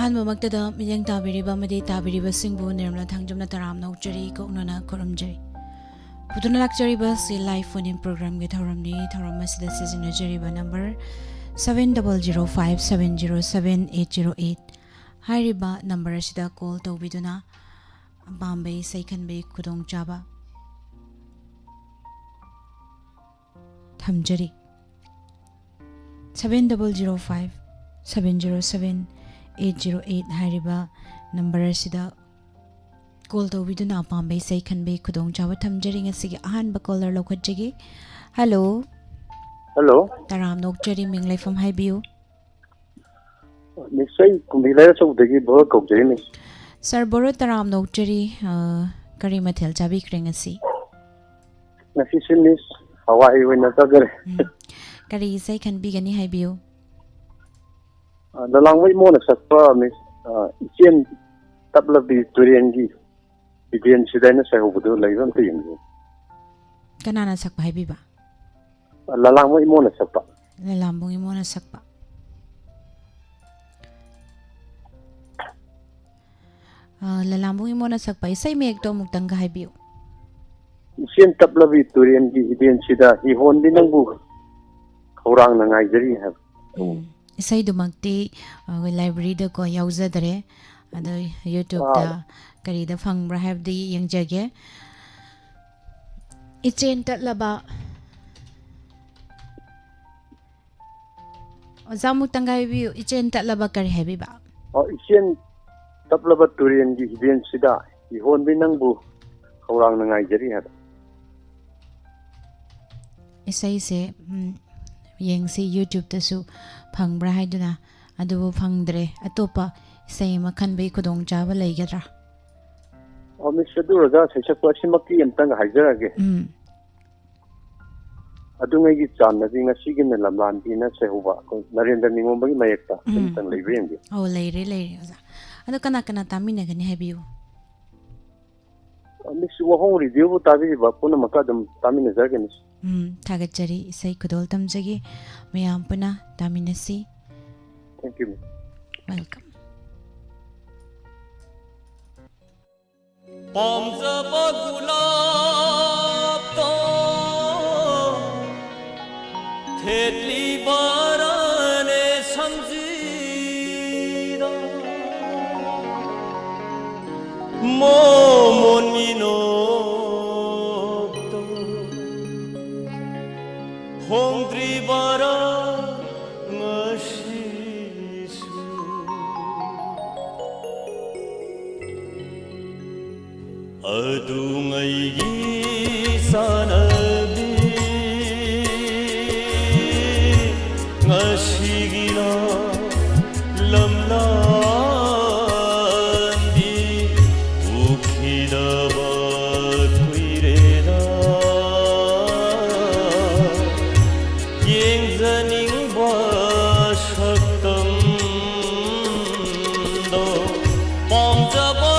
ꯑꯍꯥꯟꯕꯃꯛꯇꯗ ꯃꯤꯠꯌꯦꯡ ꯇꯥꯕꯤꯔꯤꯕ ꯑꯃꯗꯤ ꯇꯥꯕꯤꯔꯤꯕꯁꯤꯡꯕꯨ ꯅꯤꯔꯃꯂꯥ ꯊꯥꯡꯖꯝꯅ ꯇꯔꯥꯝꯅ ꯅꯣꯛꯆꯔꯤ ꯀꯣꯛꯅꯅ ꯈꯨꯔꯨꯝꯖꯔꯤ ꯄꯨꯗꯨꯅ ꯂꯥꯛꯆꯔꯤꯕ ꯁꯤ ꯂꯥꯏꯚ ꯐꯣꯟ ꯏꯟ ꯄ꯭ꯔꯣꯒ꯭ꯔꯥꯝꯒꯤ ꯊꯧꯔꯝꯅꯤ ꯊꯧꯔꯝ ꯑꯁꯤꯗ ꯁꯤꯖꯤꯟꯅꯖꯔꯤꯕ ꯅꯝꯕꯔ 7005707808 ꯍꯥꯏꯔꯤꯕ ꯅꯝꯕꯔ ꯑꯁꯤꯗ ꯀꯣꯜ ꯇꯧꯕꯤꯗꯨꯅ ꯑꯄꯥꯝꯕ ꯏꯁꯩ ꯈꯟꯕꯒꯤ ꯈꯨꯗꯣꯡꯆꯥꯕ ꯊꯝꯖꯔꯤ 7005707808 ꯍꯥꯏꯔꯤꯕ ꯅꯝꯕꯔ ꯑꯁꯤꯗ ꯀꯣꯜ ꯇꯧꯕꯤꯗꯨꯅ ꯑꯄꯥꯝꯕ ꯏꯁꯩ ꯈꯟꯕꯒꯤ ꯈꯨꯗꯣꯡꯆꯥꯕ ꯊꯝꯖꯔꯤ ꯉꯁꯤꯒꯤ ꯑꯍꯥꯟꯕ ꯀꯣꯂꯔ ꯂꯧꯈꯠꯆꯒꯦ ꯍꯜꯂꯣ ꯍꯜꯂꯣ ꯇꯔꯥꯝ ꯅꯣꯛꯆꯔꯤ ꯃꯤꯡ ꯂꯩꯐꯝ ꯍꯥꯏꯕꯤꯌꯨ ꯅꯤꯁꯩ ꯀꯨꯝꯕꯤꯂꯩꯔ ꯆꯧꯗꯒꯤ ꯕꯣꯔ ꯀꯧꯖꯔꯤꯅꯤ ꯁꯔ ꯕꯣꯔꯣ ꯇꯔꯥꯝ ꯅꯣꯛꯆꯔꯤ ꯀꯔꯤ ꯃꯊꯦꯜ ꯆꯥꯕꯤꯈ꯭ꯔꯦ ꯉꯁꯤ ꯉꯁꯤꯁꯤ ꯃꯤꯁ ꯍꯋꯥꯏ ꯑꯣꯏꯅ ꯆꯥꯖꯔꯦ ꯀꯔꯤ ꯏꯁꯩ ꯈꯟꯕꯤꯒꯅꯤ ꯍꯥꯏꯕꯤꯌꯨ ꯂꯂꯥꯡꯕ ꯏꯃꯣꯅ ꯁꯛꯄ ꯃꯤꯁ ꯏꯆꯦꯟ ꯇꯞꯂꯕꯤ ꯇꯨꯔꯦꯟꯒꯤ ꯏꯕꯦꯟꯁꯤꯗ ꯑꯩꯅ ꯁꯩꯍꯧꯕꯗꯨ ꯂꯩꯕ ꯑꯝꯇ ꯌꯦꯡꯕꯤꯌꯨ ꯀꯅꯥꯅ ꯁꯛꯄ ꯍꯥꯏꯕꯤꯕ ꯂꯂꯥꯡꯕ ꯏꯃꯣꯅ ꯁꯛꯄ ꯂꯂꯥꯝꯕꯨꯡ ꯏꯃꯣꯅ ꯁꯛꯄ ꯂꯂꯥꯝꯕꯨꯡ ꯏꯃꯣꯅ ꯁꯛꯄ ꯏꯁꯩ ꯃꯌꯦꯛꯇꯣ ꯑꯃꯨꯛꯇꯪꯒ ꯍꯥꯏꯕꯤꯌꯨ ꯏꯆꯦꯟ ꯇꯞꯂꯕꯤ ꯇꯨꯔꯦꯟꯒꯤ ꯏꯕꯦꯟꯁꯤꯗ ꯍꯤꯍꯣꯟꯕꯤ ꯅꯪꯕꯨ ꯈꯧꯔꯥꯡꯅ ꯉꯥꯏꯖꯔꯤ ꯍꯥꯏꯕ ꯏꯁꯩꯗꯨꯃꯛꯇꯤ ꯂꯥꯏꯕ꯭ꯔꯦꯔꯤꯗꯀꯣ ꯌꯥꯎꯖꯗ꯭ꯔꯦ ꯑꯗꯣ ꯌꯨꯇ꯭ꯌꯨꯕꯇ ꯀꯔꯤꯗ ꯐꯪꯕ꯭ꯔꯥ ꯍꯥꯏꯕꯗꯤ ꯌꯦꯡꯖꯒꯦ ꯏꯆꯦꯟ ꯇꯠꯂꯕ ꯑꯣꯖꯥ ꯑꯃꯨꯛꯇꯪꯒ ꯍꯥꯏꯕꯤꯌꯨ ꯏꯆꯦꯟ ꯇꯠꯂꯕ ꯀꯔꯤ ꯍꯥꯏꯕꯤꯕ ꯏꯆꯦꯟ ꯇꯞꯂꯕ ꯇꯨꯔꯦꯟꯒꯤ ꯏꯕꯦꯟꯁꯤꯗ ꯍꯤꯍꯣꯟꯕꯤ ꯅꯪꯕꯨ ꯈꯧꯔꯥꯡꯅ ꯉꯥꯏꯖꯔꯤ ꯍꯥꯏꯕ ꯏꯁꯩꯁꯦ ꯌꯦꯡꯁꯤ ꯌꯨꯇ꯭ꯌꯨꯕꯇꯁꯨ ꯐꯪꯕ꯭ꯔꯥ ꯍꯥꯏꯗꯨꯅ ꯑꯗꯨꯕꯨ ꯐꯪꯗ꯭ꯔꯦ ꯑꯇꯣꯞꯄ ꯏꯁꯩ ꯑꯃ ꯈꯟꯕꯒꯤ ꯈꯨꯗꯣꯡꯆꯥꯕ ꯂꯩꯒꯗ꯭ꯔꯥ ꯃꯤꯁ ꯑꯗꯨ ꯑꯣꯖꯥ ꯁꯩꯁꯛꯄ ꯑꯁꯤꯃꯛꯇꯤ ꯑꯝꯇꯪ ꯍꯥꯏꯖꯔꯒꯦ ꯑꯗꯨꯉꯩꯒꯤ ꯆꯥꯟꯅꯗꯤ ꯉꯁꯤꯒꯤꯅ ꯂꯝꯂꯥꯟꯕꯤꯅ ꯁꯩꯍꯧꯕ ꯑꯩꯈꯣꯏ ꯅꯔꯦꯟꯗ꯭ꯔ ꯅꯤꯉꯣꯝꯕꯒꯤ ꯃꯌꯦꯛꯇ ꯑꯃꯇꯪ ꯂꯩꯕ ꯌꯦꯡꯕꯤꯌꯨ ꯂꯩꯔꯦ ꯑꯣꯖꯥ ꯑꯗꯣ ꯀꯅꯥ ꯀꯅꯥ ꯇꯥꯃꯤꯟꯅꯒꯅꯤ ꯍꯥꯏꯕꯤꯌꯨ ꯃꯤꯁ ꯋꯥꯍꯣꯡ ꯔꯦꯗꯤꯑꯣꯕꯨ ꯇꯥꯕꯤꯔꯤꯕ ꯄꯨꯝꯅꯃꯛꯀ ꯑꯗꯨꯝ ꯇꯥꯃꯤꯟꯅꯖꯔꯒꯦ ꯃꯤꯁ ꯊꯥꯒꯠꯆꯔꯤ ꯏꯁꯩ ꯈꯨꯗꯣꯜ ꯇꯝꯖꯒꯦ ꯃꯌꯥꯝ ꯄꯨꯟꯅ ꯇꯥꯃꯤꯟꯅꯁꯤ ꯊꯦꯡꯛ ꯌꯨ ꯃꯤꯁ ꯋꯦꯜꯀꯝ ꯄꯥꯝꯖꯕ ꯒꯨꯂꯥꯞꯇꯣ ꯊꯦꯠꯂꯤꯕꯔꯥꯅꯦ ꯁꯝꯖꯤꯗ ꯃꯣꯃꯣꯟ ꯃꯤꯅꯣꯛꯇꯣ ꯍꯣꯡꯗ꯭ꯔꯤꯕꯔꯥ ꯉꯁꯤꯁꯨ ꯑꯗꯨꯉꯩꯒꯤ ꯁꯥꯟꯅꯕꯤ ꯉꯁꯤꯒꯤꯅ ꯂꯝꯂꯥꯟꯕꯤ ꯎꯈꯤꯗꯕ ꯀꯨꯏꯔꯦꯗ ꯌꯦꯡꯖꯅꯤꯡꯕ ꯁꯛꯇꯝꯗꯣ ꯄꯥꯝꯖꯕ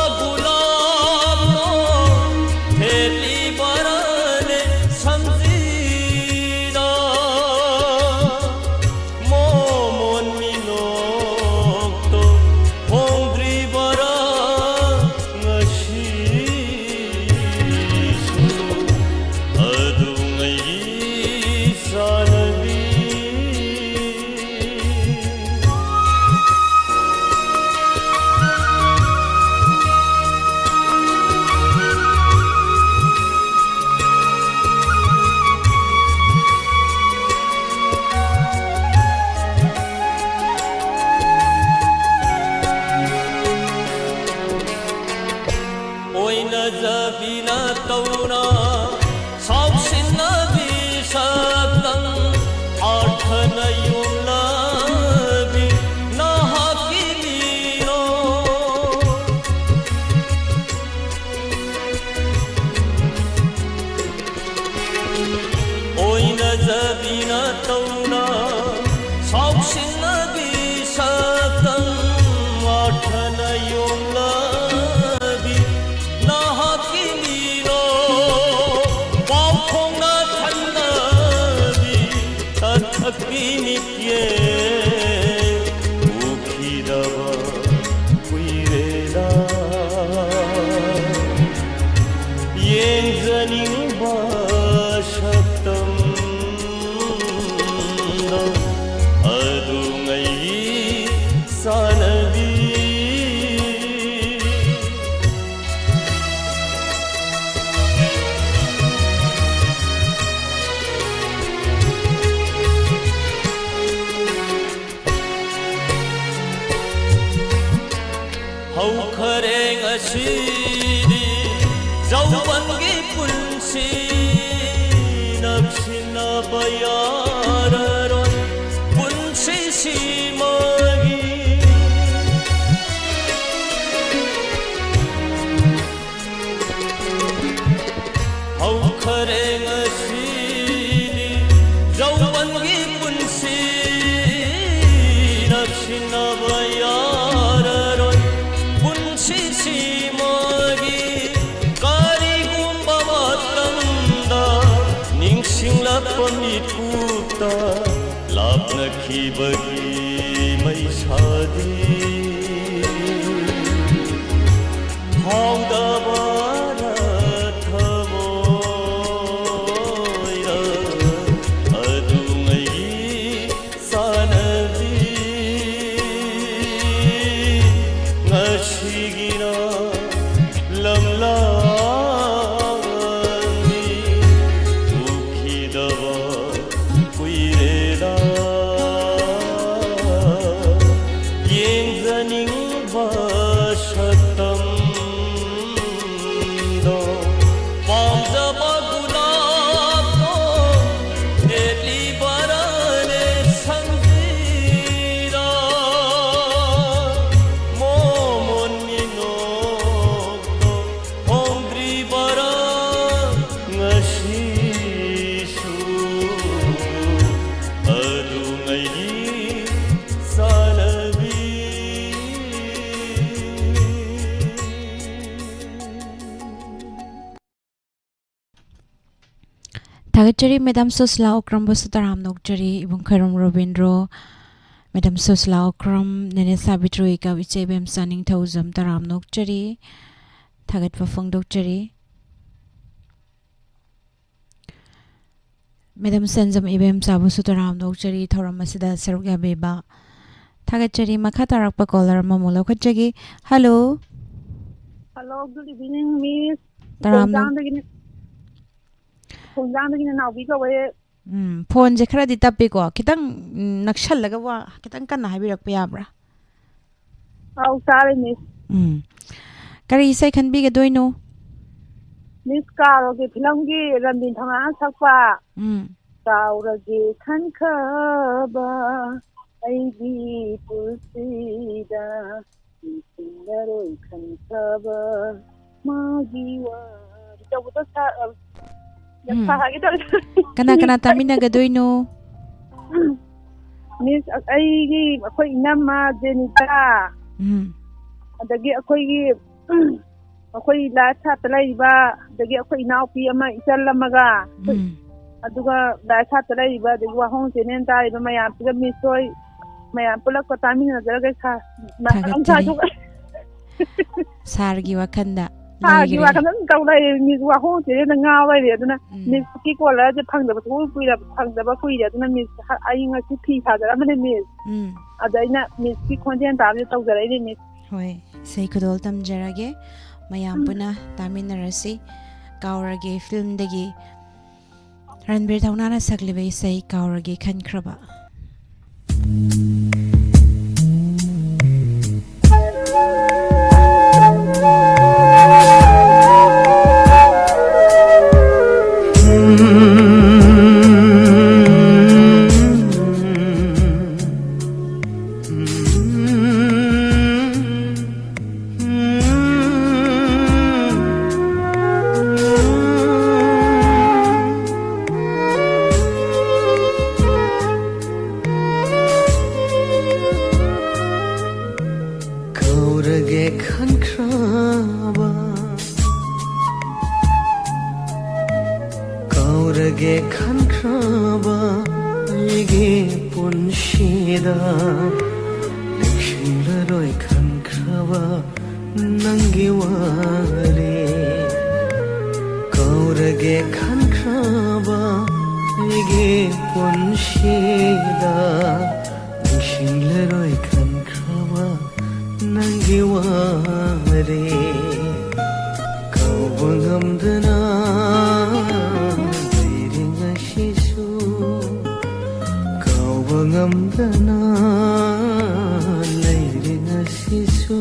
ꯍꯧꯈꯔꯦ ꯉꯁꯤꯗꯤ ꯌꯧꯕꯟꯒꯤ ꯄꯨꯟꯁꯤ ꯅꯛꯁꯤꯟꯅꯕ ꯌꯥꯔꯔꯣꯏ ꯄꯨꯟꯁꯤꯁꯤꯃꯒꯤ ꯍꯧꯈꯔꯦ ꯉꯁꯤꯗꯤ ꯌꯧꯕꯟꯒꯤ ꯄꯨꯟꯁꯤ ꯅꯛꯁꯤꯟꯅꯕ ꯌꯥꯔꯔꯣꯏ ꯄꯨꯟꯁꯤꯁꯤꯃꯒꯤ ꯀꯔꯤꯒꯨꯝꯕ ꯃꯇꯝꯗ ꯅꯤꯡꯁꯤꯡꯂꯛꯄ ꯃꯤꯠꯀꯨꯞꯇ ꯂꯥꯞꯅꯈꯤꯕꯒꯤ ꯃꯩꯁꯥꯗꯤ ꯐꯥꯎꯗꯕ Tagachari Madam Sosla Okram Bosutaram Nokchari Ibung Kharam Robindro Madam Sosla Okram Nene Sabitro Ika Vichebem Sanning Tauzam Taram Nokchari Tagat Wafung Dokchari Madam Senzam Ibem Sabu Sutaram Nokchari Thoram Masida Sarugya Beba Tagachari Makatarak Pakolar Mamulo Kachagi Hello Hello, good evening, Miss. Taram phone je khara di tappi ko kitang nakshal laga wa kitang kan haibirak pa yabra Au sorry, Miss. Kari sai khan bi ga doino Miss Karo ke film gi Ranbir Thanga sakpa Kaura ge khan khaba ai gi pulsida Sindaroi khan khaba magi wa Jabuta sa Kana tamina ga doino Miss aigi akhoi inama Jenita adagi akhoi la tha talaiba adagi akhoi inaupi ama ichallamaga aduga la tha talaiba adagi wa hong senen tai ba mayam piga misoi mayam pulak ko tamina jaraga kha am sa ju sargi wakanda Gi wa kan kau lai Miss wa hong senen nga wa re aduna Miss ki ko la je phang da ba ku da phang da ba ku ida aduna Miss ai nga si phi tha da amane Miss adaina Miss ki content ta je tau jara ni Miss hoi sei kudol tam jarage mayam puna taminarasi kaurage film dagi Ranbir Thauna saklibe sei kaurage khankraba Ngam dana lay ring asisu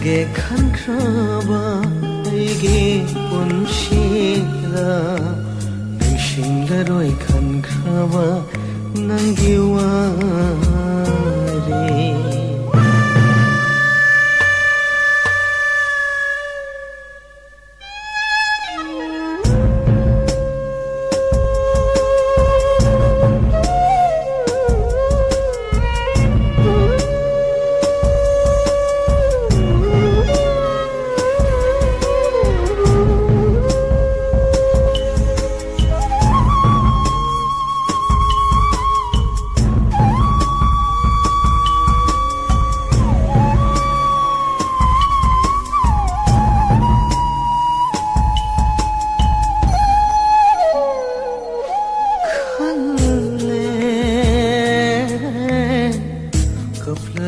गे खनख्राबा आइगे पुनशिरा निशिंगलरोय खनख्राबा नंगी वारे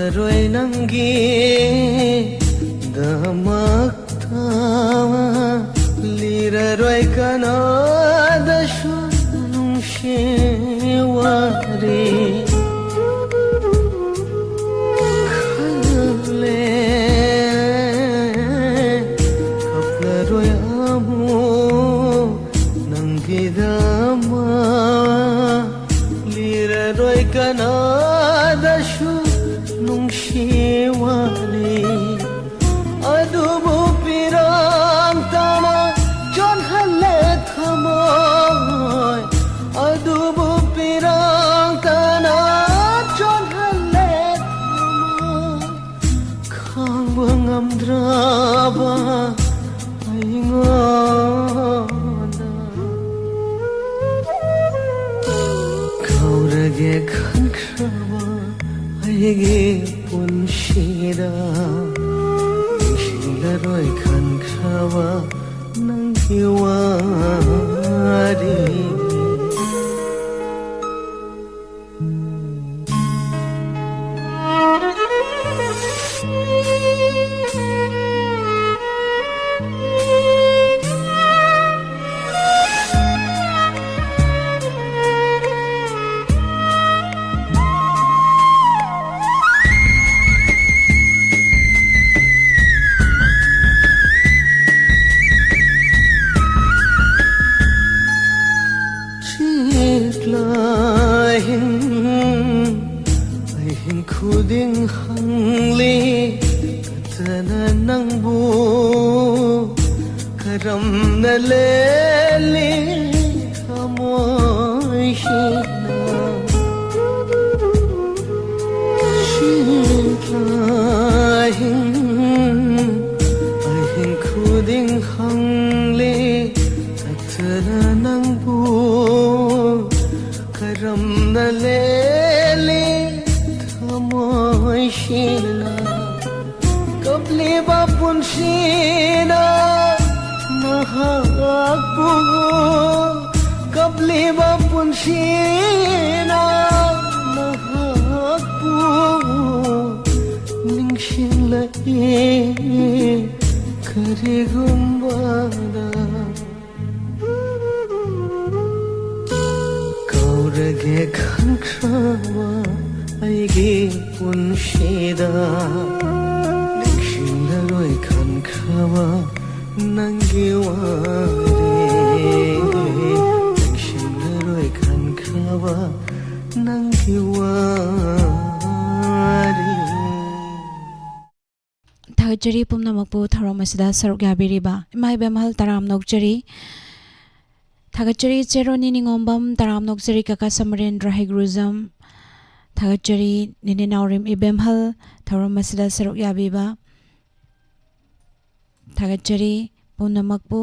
Roy nangi damakta lira roy kanada shunung shewari khale kapla roy amu nangi dama lira roy kanada nung shiwali adubu pirang tama jon halle thamoy adubu pirang tana jon halle thamoy khang bangam draba aingona kaurage khankraba aige punshira nishinglaroy khankhrawa nangi wari Ahin khuding hangli katana nangbu karam na leli hamoy shina ahin khuding hangli katana nangbu karam na leli thamoy shila kabli bapun shina nahakbu kabli bapun shina nahakbu ningshila kare gumbada kaurage khankrama aige punshida ningshinglaroy khankrama nangi ware ningshinglaroy khankrama nangi ware Thagajari pumnamakpu tharomasida saruk yabiriba imai bemhal taram nokjari Thagajari cheroni ningombam taram nokjari kaka samarendra hegruzam Thagajari ninenaurim ibemhal tharomasida saruk yabiba Thagajari pumnamakpu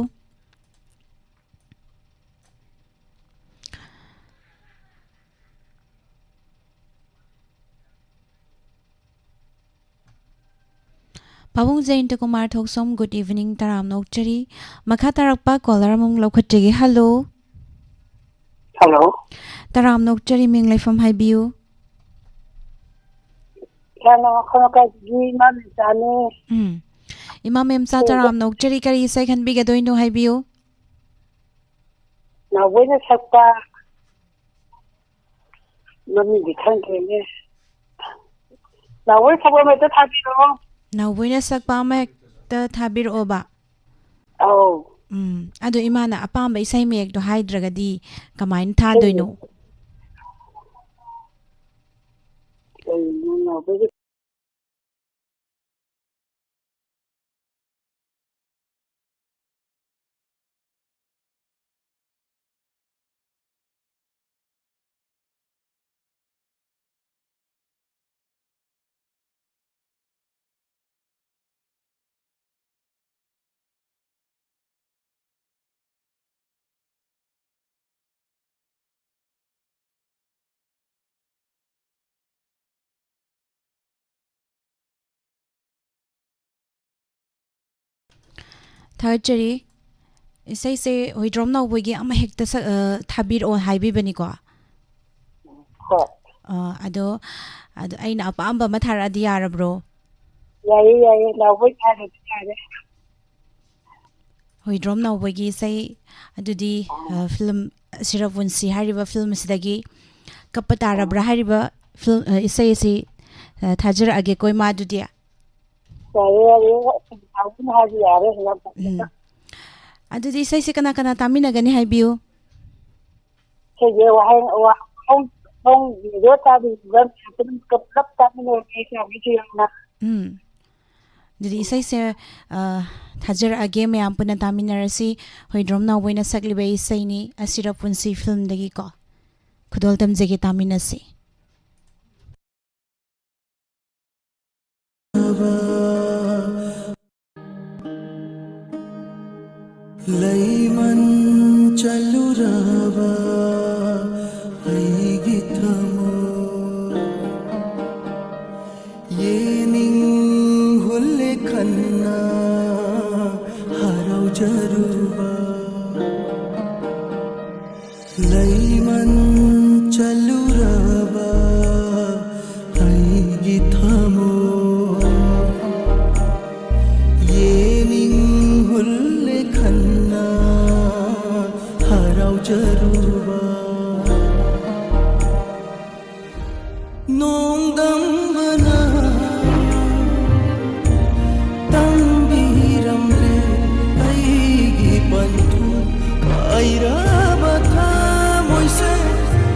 Pabung Jainta Kumar Thoksom, good evening, Taram Nokchari. Makatarakpa Kolaramung Lokachigi, hello. Hello. Taram Nokchari Ming Life from Highview. Hello, hello, Imam Emsa Taram Nokchari Kari say can be gadoing to Highview. Now, when it's up, let me be thanking you. Now, where's the woman that have you? Nauboyna sakpa ama hekta thabir'oba. ꯑꯧ Ado imana apamba isay mayekto haidragadi kamain thadoino. ꯀꯩꯅꯣ ꯅꯥꯎꯕꯒꯤ Third chari isay se hoidrom nauboygi ama hekta thabir'o haibibani ko. ꯍꯣꯏ Ado aina apamba matharadi yarabro. ꯌꯥꯏꯌꯦ ꯌꯥꯏꯌꯦ ꯅꯥꯎꯕꯒꯤ ꯍꯥꯏꯔꯗꯤ ꯌꯥꯔꯦ Hoidrom nauboygi isay adudi film Sirapunsi hariba film sidagi kapatarabra hariba film isay si thajirage koi ma adudi. ꯌꯥꯔꯦ ꯌꯥꯔꯦ ꯅꯥꯎꯕꯅ ꯍꯥꯏꯔꯗꯤ ꯌꯥꯔꯦ Adudi isay si kana taminagani haibiu. ꯁꯤꯁꯦ ꯋꯥꯍꯪ ꯚꯤꯗꯤꯑꯣ ꯇꯥꯕꯤꯕ ꯑꯗꯨꯝ ꯄꯨꯂꯞ ꯇꯥꯃꯤꯟꯅꯔꯦ ꯁꯥꯕꯤꯁꯨ ꯌꯥꯝꯅ Didi isay se thajirage mayam puna taminarasi hoidrom nauboyna sakliba isay ni Sirapunsi film dagi ko. Khudol tamjege taminasi. Layman chaluraba aigi thamo yening hulle khanna harau jaruba Layman chaluraba aigi thamo yening hulle khanna harau jaruba nongdam bana tambiram re aigi panthu kairaba tha moise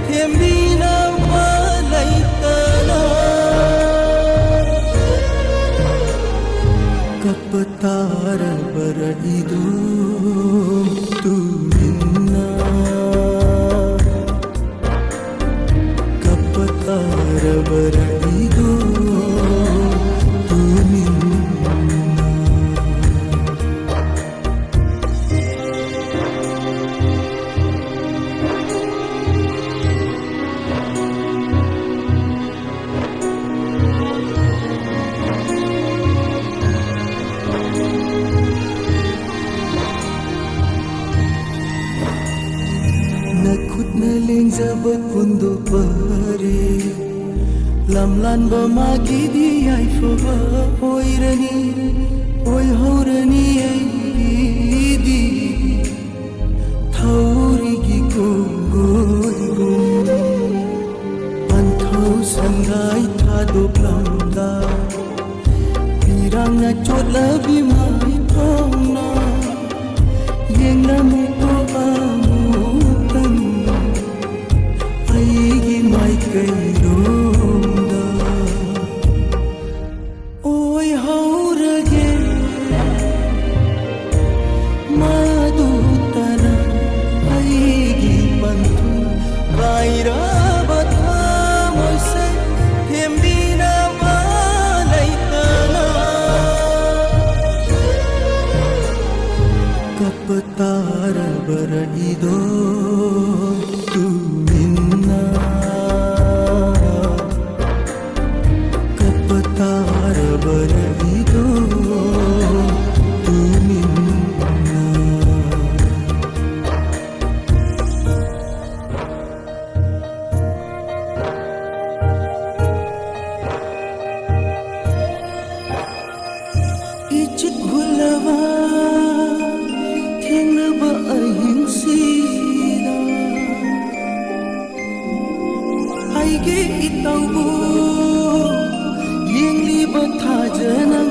thembina malaitana kapatar baraidu tu minna kapatar baraidu tu minna Nakutna lengzaba kundo pare lamlan ba magi di ai foba oirani oi horani ai di thauri gi ko goi go panthau sangai tha do plamda pirang na chotla bi mai thongna yengna me ko amutan aigi mai kairona oi haurage madutana aigi panthu kaira batha moise thembina valaitana kapatar baraido tu minna kapatar baraido tu minna ichit gulawa thengnaba ahingsida aige itaubu yengliba thajanam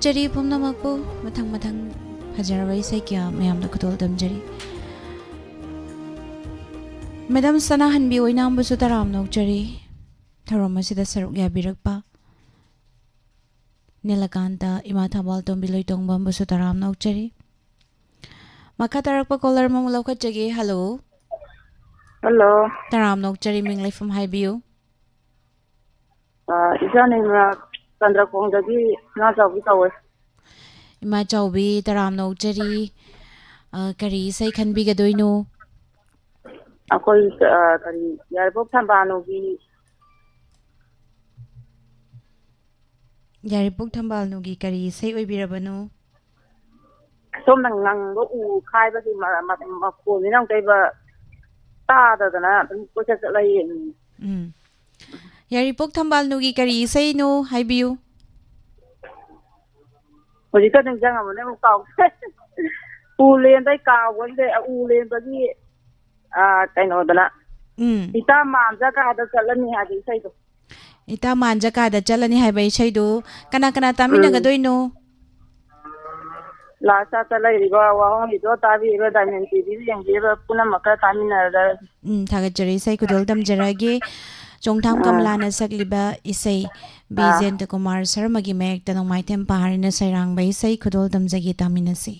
ꯊꯥꯒꯠꯆꯔꯤ ꯄꯨꯝꯅꯃꯛꯄꯨ ꯃꯊꯪ ꯐꯖꯔꯕ ꯏꯁꯩ ꯀꯌꯥ ꯃꯌꯥꯝꯗ ꯈꯨꯗꯣꯜ ꯇꯝꯖꯔꯤ madam ꯁꯅꯥꯍꯟꯕꯤ ꯑꯣꯏꯅꯥꯝꯕꯨꯁꯨ ꯇꯔꯥꯝꯅ ꯑꯣꯛꯆꯔꯤ ꯊꯧꯔꯝ ꯑꯁꯤꯗ ꯁꯔꯨꯛ ꯌꯥꯕꯤꯔꯛꯄ ꯅꯤꯂꯀꯥꯟꯇ ꯏꯃꯥ ꯊꯧꯕꯥꯜ ꯇꯣꯝꯕꯤ ꯂꯣꯏꯇꯣꯡꯕꯝꯕꯨꯁꯨ ꯇꯔꯥꯝꯅ ꯑꯣꯛꯆꯔꯤ ꯃꯈꯥ ꯇꯥꯔꯛꯄ ꯀꯣꯂꯔ ꯑꯃ ꯂꯧꯈꯠꯆꯒꯦ ꯍꯜꯂꯣ Hello. ꯇꯔꯥꯝꯅ ꯑꯣꯛꯆꯔꯤ ꯃꯤꯡ ꯂꯩꯐꯝ ꯍꯥꯏꯕꯤꯌꯨ Ijanina Chandrakondagi Nazavi Kawe. ꯏꯃꯥ ꯆꯥꯎꯕꯤ ꯇꯔꯥꯝꯅ ꯑꯣꯛꯆꯔꯤ ꯀꯔꯤ ꯏꯁꯩ ꯈꯟꯕꯤꯒꯗꯣꯏꯅꯣ Akoi Kari Yarbo Tambanogi ꯌꯥꯏꯔꯤꯄꯣꯛ ꯊꯝꯕꯥꯜꯅꯨꯒꯤ ꯀꯔꯤ ꯏꯁꯩ ꯑꯣꯏꯕꯤꯔꯕꯅꯣ Som Nango U Kaibati Makoninam Kaiba Tadana Pushalay. ꯌꯥꯏꯔꯤꯄꯣꯛ ꯊꯝꯕꯥꯜꯅꯨꯒꯤ ꯀꯔꯤ ꯏꯁꯩꯅꯣ ꯍꯥꯏꯕꯤꯌꯨ Hojika Jangamane Kaw Ulenday Kawande Ulenbagi Kainodana. Ita Manja Kada Salani Hadi Saido. ꯏꯇꯥ ꯃꯥꯟꯖꯀꯥꯗ ꯆꯠꯂꯅꯤ ꯍꯥꯏꯕ ꯏꯁꯩꯗꯨ ꯀꯅꯥ ꯀꯅꯥ ꯇꯥꯃꯤꯟꯅꯒꯗꯣꯏꯅꯣ Lasa Talaiba Wahomido Tavi Diamond TV and gave a Punamaka Tamina. ꯊꯥꯒꯠꯆꯔꯤ ꯏꯁꯩ ꯈꯨꯗꯣꯜ ꯇꯝꯖꯔꯒꯦ ꯆꯣꯡꯊꯥꯝ ꯀꯃꯂꯥꯅ ꯁꯛꯂꯤꯕ ꯏꯁꯩ ꯕꯤꯖꯦꯟꯇ ꯀꯨꯃꯥꯔ ꯁꯔꯃꯒꯤ ꯃꯌꯦꯛꯇ ꯅꯣꯡꯃꯥꯏꯊꯦꯝ ꯄꯥꯍꯔꯤꯅ ꯁꯩꯔꯥꯡꯕ ꯏꯁꯩ ꯈꯨꯗꯣꯜ ꯇꯝꯖꯒꯦ ꯇꯥꯃꯤꯟꯅꯁꯤ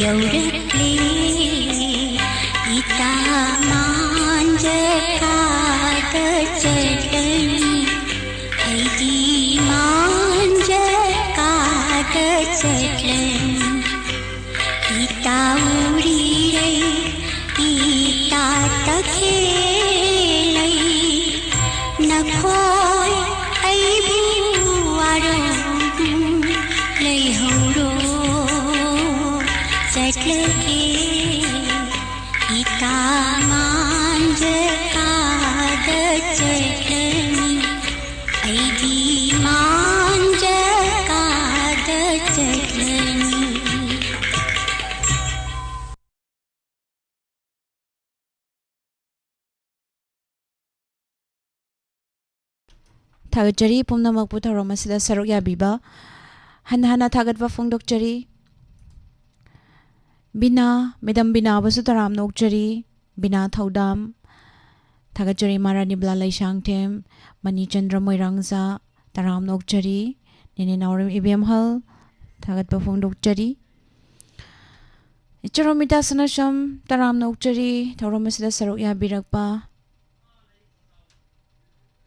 यौरक्ले इता मांजकाद चटनी हैदी मांजकाद चटनी इता उड़ी रही इता तखेलई नखोय ऐ बुआरो लई हौरो चटलके इता मांजकाद चटनी ऐदी मांजकाद चटनी थागतजरी पुमनमक पुथौरम असिदा सरुक याबिबा हन्ना थागतवा फोंदोकजरी बिना मेडम बिना बसु तराम नोकजरी बिना थौदाम थागतजरी मारानी ब्ला लैशांगथेम मनी चंद्र मोइरांगजा तराम नोकजरी नेने नावरम इबेम हल थागतवा फोंदोकजरी इचरोमिता सनशम तराम नोकजरी थौरम असिदा सरुक याबिरकपा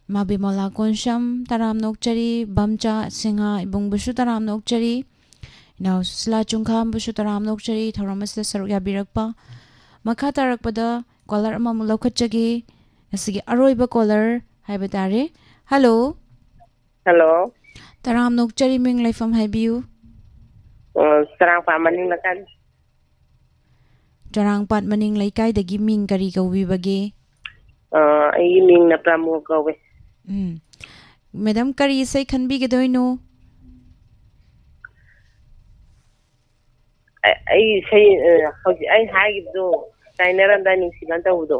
माबिमोला कोनशम तराम नोकचरी बमचा सिंहा इबुंग बुशु तराम नोकचरी नाउ सुसला चुंखाम बुशु तराम नोकचरी थौरमसदा सरुक याबिरकपा मखा तारकपदा कॉलर अमम लौखटजगी असिगी अरोइबा कॉलर हाइबा तारे हेलो हेलो तराम नोकचरी मिंग लाइफम हाइबियु सरang pamaning lakan जरांगपाट मनिंग लैकाइदगी मिंग करी कौबिबगे ai ming na pramu kawe madam करी सही खनबीगदोइनो ai sai hoji ai haigibdo tainaram da ningsiban tawdo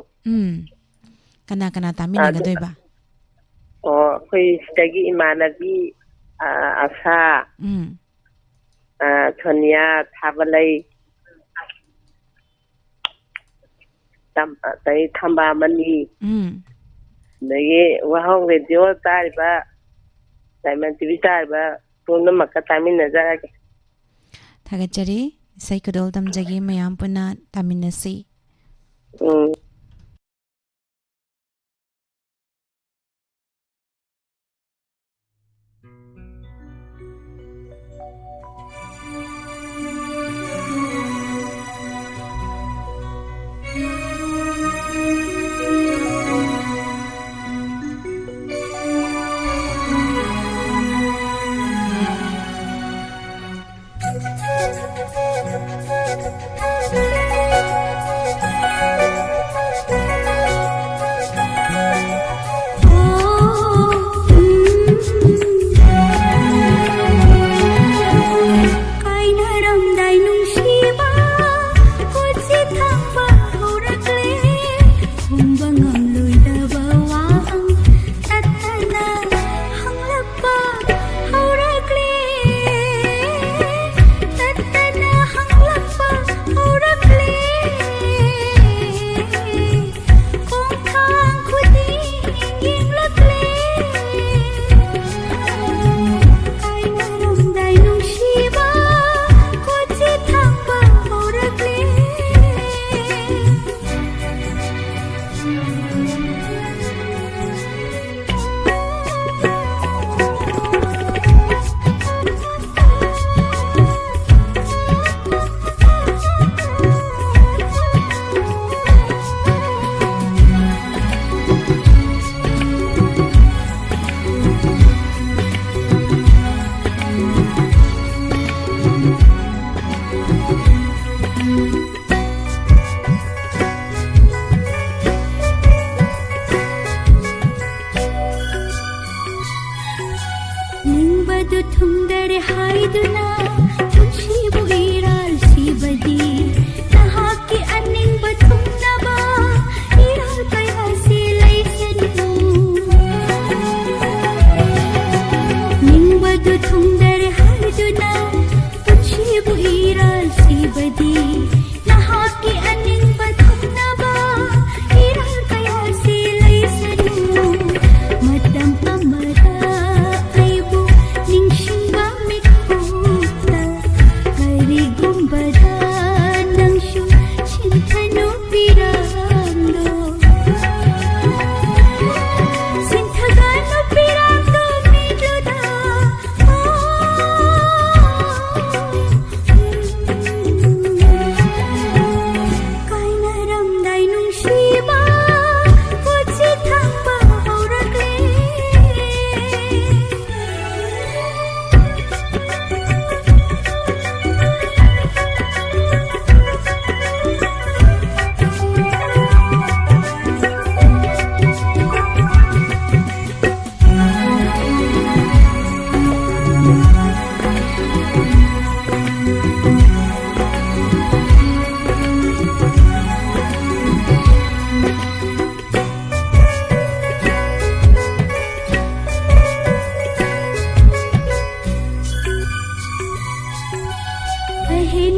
कना कना तामिनगदोइबा khoi stagi imanabi asa thonia thabalai tai thamba mani nage wahong radio tariba diamond tv tariba purna makka tamina jarage थागतजरी सही कदोल तमजगी मयाम पुना तामिनसी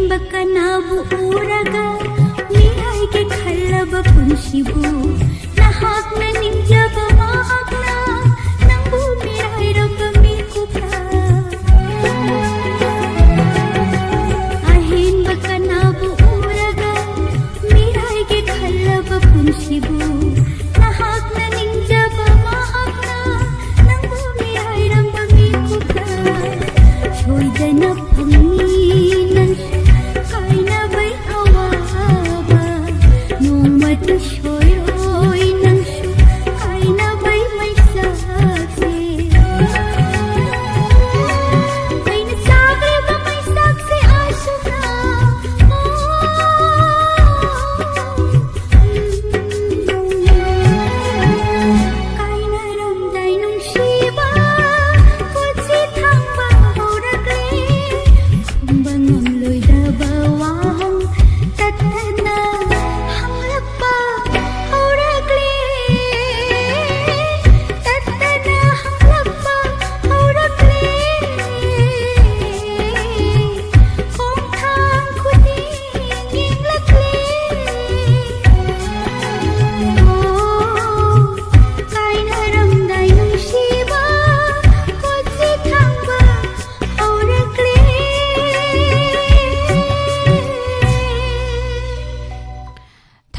बकनाबु उरगा Mirae के खल्लब पुंशिबु नहाकना निंजब महाकना नंबु Mirae रब मिकुका आहेन बकनाबु उरगा Mirae के खल्लब पुंशिबु नहाकना निंजब महाकना नंबु Mirae रब मिकुका छोइदना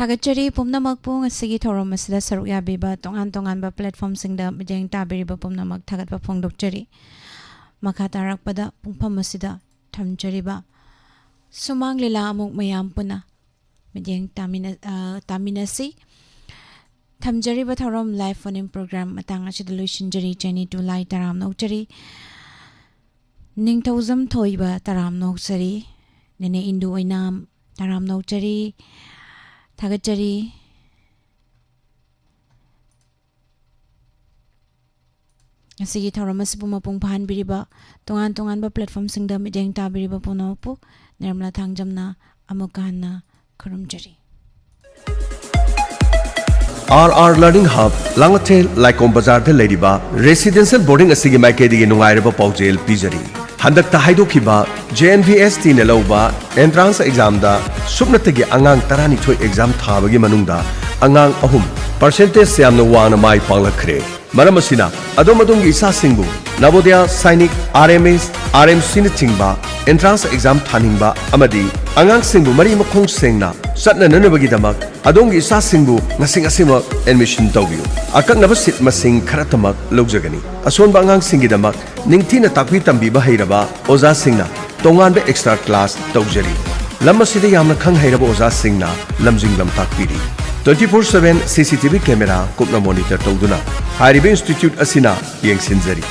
Tagachari pumnamak po ngasigi thorom masida saruk yabiba tongan ba platform singda mijeng tabiriba pumnamak thagat pa phongdok chari makha tarak pada pungpham masida thamchari ba sumang lila amuk mayam puna mijeng taminasi thamjari ba thorom live phone in program matang achida luishin jari chani to lai taram nok chari ningthauzam thoiba taram nok chari nene indu oinam taram nok chari Tagachari Asigi Thoramas Pumapung Pan Biriba Tongan ba platform singda mideng tabiriba punopu Nirmala Thangjamna Amukana Kurumjari RR Learning Hub Langatel Laikom Bazar de Ladiba Residential Boarding Asigi Maikedi Nungairaba Paujel Pijari Handak Tahaido Kiba JNVST Nelauba Entrance Exam da Subnatagi Angang Tarani Choi Exam Thabagi Manungda Angang Ahum Percentage Siamna Wana Mai Panglakre Maramasina Adomadungi Isa Singbu Navodaya Sainik RMS RMC Chingba Entrance Exam Thaningba Amadi Angang Singbu Mari Makong Sengna Satna Nanabagi Damak Adongi Isa Singbu Nasing Asima Admission Tawio Akak Navasit Masing Karatamak Lojagani Ason Bangang Singidamak Ningtina Takwi Tambi Bahiraba Oza Singna Tongan be extra class Tawjari Lamasida Yamna Kang Hairaba Oza Singna Lamjing Lam Takpiri 24/7 CCTV camera Kupna monitor Tawduna Haribe Institute Asina Yeng Sinjari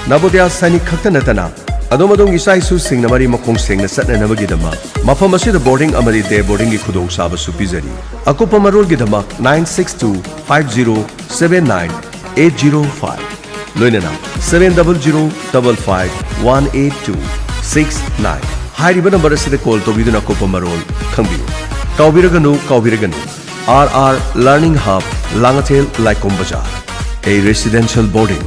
Navodaya Sainik Khaktanatana Adomadong Isa Isu Singna Mari Makong Singna Satna Nabagidama Mafam Asida boarding Amadi Day boarding Khudong Saba Supizari Akupa Marul Gidama 962-5079-805 Loinana 700-55-182-69 Hariba number Asida call to Viduna Akupa Marul Kambiu Kaubiraganu RR Learning Hub Langatel Laikom Bazar A residential boarding